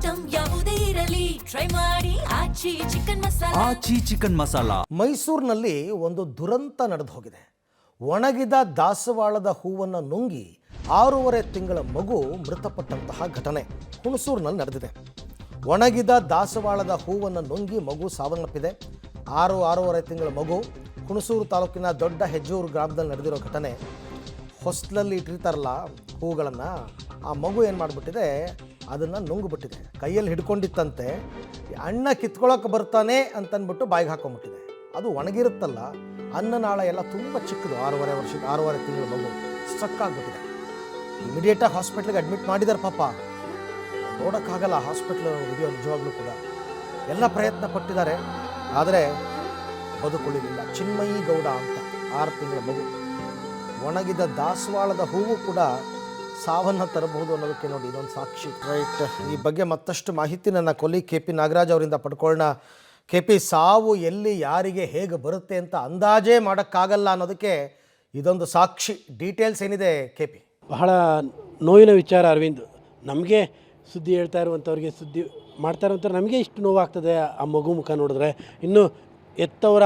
Item ಯಾವುದೇ ಇರಲಿ try ಮಾಡಿ ಆಚಿ ಚಿಕನ್ ಮಸಾಲಾ. ಮೈಸೂರಿನಲ್ಲಿ ಒಂದು ದುರಂತ ನಡೆದು ಹೋಗಿದೆ. ಒಣಗಿದ ದಾಸವಾಳದ ಹೂವನ್ನು ನುಂಗಿ 6.5 ತಿಂಗಳ ಮಗು ಮೃತಪಟ್ಟಂತಹ ಘಟನೆ ಹುಣಸೂರಿನಲ್ಲಿ ನಡೆದಿದೆ. ಒಣಗಿದ ದಾಸವಾಳದ ಹೂವನ್ನು ನುಂಗಿ ಮಗು ಸಾವನ್ನಪ್ಪಿದೆ. 6.5 ತಿಂಗಳ ಮಗು ಹುಣಸೂರು ತಾಲೂಕಿನ ದೊಡ್ಡ ಹೆಜ್ಜೂರು ಗ್ರಾಮದಲ್ಲಿ ನಡೆದಿರೋ ಘಟನೆ. ಹೊಸ್ಲಲ್ಲಿ ಇಟ್ಟಿರ್ತಾರಲ್ಲ ಹೂಗಳನ್ನು, ಆ ಮಗು ಏನು ಮಾಡಿಬಿಟ್ಟಿದೆ, ಅದನ್ನು ನುಂಗ್ಬಿಟ್ಟಿದೆ. ಕೈಯಲ್ಲಿ ಹಿಡ್ಕೊಂಡಿತ್ತಂತೆ. ಅಣ್ಣ ಕಿತ್ಕೊಳ್ಳೋಕೆ ಬರ್ತಾನೆ ಅಂತಂದ್ಬಿಟ್ಟು ಬಾಯಿಗೆ ಹಾಕೊಂಡ್ಬಿಟ್ಟಿದೆ. ಅದು ಒಣಗಿರುತ್ತಲ್ಲ, ಅನ್ನನಾಳ ಎಲ್ಲ ತುಂಬ ಚಿಕ್ಕದು. 6.5 ತಿಂಗಳ ಮಗು ಸ್ಟ್ರಕ್ ಆಗಿಬಿಟ್ಟಿದೆ. ಇಮಿಡಿಯೇಟಾಗಿ ಹಾಸ್ಪಿಟ್ಲಿಗೆ ಅಡ್ಮಿಟ್ ಮಾಡಿದ್ದಾರೆ. ಪಾಪ ನೋಡೋಕ್ಕಾಗಲ್ಲ ಹಾಸ್ಪಿಟ್ಲ್ ವಿಡಿಯೋ ನಿಜವಾಗ್ಲೂ ಕೂಡ. ಎಲ್ಲ ಪ್ರಯತ್ನ ಪಟ್ಟಿದ್ದಾರೆ, ಆದರೆ ಬದುಕುಳಿಲಿಲ್ಲ. ಚಿನ್ಮಯಿ ಗೌಡ ಅಂತ 6 ತಿಂಗಳ ಮಗು. ಒಣಗಿದ ದಾಸವಾಳದ ಹೂವು ಕೂಡ ಸಾವನ್ನು ತರಬಹುದು ಅನ್ನೋದಕ್ಕೆ ನೋಡಿ ಇದೊಂದು ಸಾಕ್ಷಿ. ರೈಟ್, ಈ ಬಗ್ಗೆ ಮತ್ತಷ್ಟು ಮಾಹಿತಿ ನನ್ನ ಕೊಲೀಗ್ KP ನಾಗರಾಜ್ ಅವರಿಂದ ಪಡ್ಕೊಳ್ಳೋಣ. KP, ಸಾವು ಎಲ್ಲಿ ಯಾರಿಗೆ ಹೇಗೆ ಬರುತ್ತೆ ಅಂತ ಅಂದಾಜೇ ಮಾಡೋಕ್ಕಾಗಲ್ಲ ಅನ್ನೋದಕ್ಕೆ ಇದೊಂದು ಸಾಕ್ಷಿ. ಡೀಟೇಲ್ಸ್ ಏನಿದೆ KP? ಬಹಳ ನೋವಿನ ವಿಚಾರ ಅರವಿಂದ್. ನಮಗೆ ಸುದ್ದಿ ಹೇಳ್ತಾ ಇರುವಂಥವ್ರಿಗೆ, ಸುದ್ದಿ ಮಾಡ್ತಾ ಇರುವಂಥವ್ರು ನಮಗೆ ಇಷ್ಟು ನೋವಾಗ್ತದೆ ಆ ಮಗು ಮುಖ ನೋಡಿದ್ರೆ. ಇನ್ನು ಎತ್ತವರ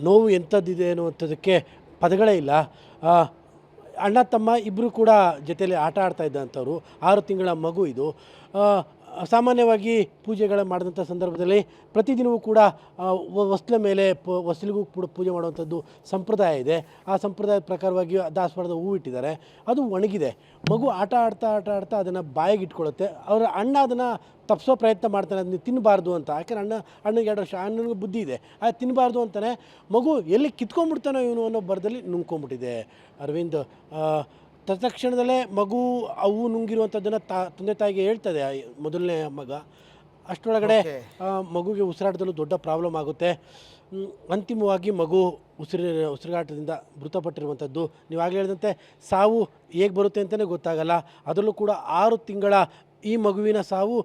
ನೋವು ಎಂಥದ್ದಿದೆ ಅನ್ನುವಂಥದ್ದಕ್ಕೆ ಪದಗಳೇ ಇಲ್ಲ. ಅಣ್ಣ ತಮ್ಮ ಇಬ್ಬರು ಕೂಡ ಜೊತೆಯಲ್ಲಿ ಆಟ ಆಡ್ತಾ ಇದ್ದಂಥವ್ರು. 6 ತಿಂಗಳ ಮಗು ಇದು. ಸಾಮಾನ್ಯವಾಗಿ ಪೂಜೆಗಳ ಮಾಡಿದಂಥ ಸಂದರ್ಭದಲ್ಲಿ ಪ್ರತಿದಿನವೂ ಕೂಡ ಹೊಸ್ಲ ಮೇಲೆ ಹೊಸ್ಲಿಗೂ ಕೂಡ ಪೂಜೆ ಮಾಡುವಂಥದ್ದು ಸಂಪ್ರದಾಯ ಇದೆ. ಆ ಸಂಪ್ರದಾಯದ ಪ್ರಕಾರವಾಗಿ ದಾಸವಾಳದ ಹೂವು ಇಟ್ಟಿದ್ದಾರೆ. ಅದು ಒಣಗಿದೆ. ಮಗು ಆಟ ಆಡ್ತಾ ಅದನ್ನು ಬಾಯಿಗೆ ಇಟ್ಕೊಳ್ಳುತ್ತೆ. ಅವರ ಅಣ್ಣ ಅದನ್ನು ತಪ್ಪಿಸೋ ಪ್ರಯತ್ನ ಮಾಡ್ತಾನೆ, ಅದನ್ನ ತಿನ್ನಬಾರ್ದು ಅಂತ. ಯಾಕೆಂದ್ರೆ ಅಣ್ಣಗೆ 2 ವರ್ಷ, ಅಣ್ಣನಿಗೆ ಬುದ್ಧಿ ಇದೆ, ಅದು ತಿನ್ನಬಾರ್ದು ಅಂತಾನೆ. ಮಗು ಎಲ್ಲಿ ಕಿತ್ಕೊಂಡ್ಬಿಡ್ತಾನೋ ಇವನು ಅನ್ನೋ ಬರದಲ್ಲಿ ನುಂಗ್ಕೊಂಡ್ಬಿಟ್ಟಿದೆ ಅರವಿಂದ್. ತತ್ಕ್ಷಣದಲ್ಲೇ ಮಗು ಅವು ನುಂಗಿರುವಂಥದ್ದನ್ನು ತಂದೆ ತಾಯಿಗೆ ಹೇಳ್ತದೆ ಮೊದಲನೇ ಮಗ. ಅಷ್ಟರೊಳಗಡೆ ಮಗುಗೆ ಉಸಿರಾಟದಲ್ಲೂ ದೊಡ್ಡ ಪ್ರಾಬ್ಲಮ್ ಆಗುತ್ತೆ. ಅಂತಿಮವಾಗಿ ಮಗು ಉಸಿರಾಟದಿಂದ ಮೃತಪಟ್ಟಿರುವಂಥದ್ದು. ನೀವಾಗಲೇ ಹೇಳಿದಂತೆ ಸಾವು ಹೇಗೆ ಬರುತ್ತೆ ಅಂತಲೇ ಗೊತ್ತಾಗಲ್ಲ. ಅದರಲ್ಲೂ ಕೂಡ 6 ತಿಂಗಳ ಈ ಮಗುವಿನ ಸಾವು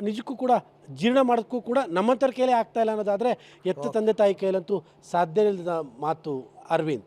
ನಿಜಕ್ಕೂ ಕೂಡ ಜೀರ್ಣ ಮಾಡೋಕ್ಕೂ ಕೂಡ ನಮ್ಮಂಥರ ಕೈಲೇ ಆಗ್ತಾಯಿಲ್ಲ ಅನ್ನೋದಾದರೆ ಎತ್ತ ತಂದೆ ತಾಯಿ ಕೈಲಂತೂ ಸಾಧ್ಯ ಇಲ್ಲದ ಮಾತು ಅರವಿಂದ್.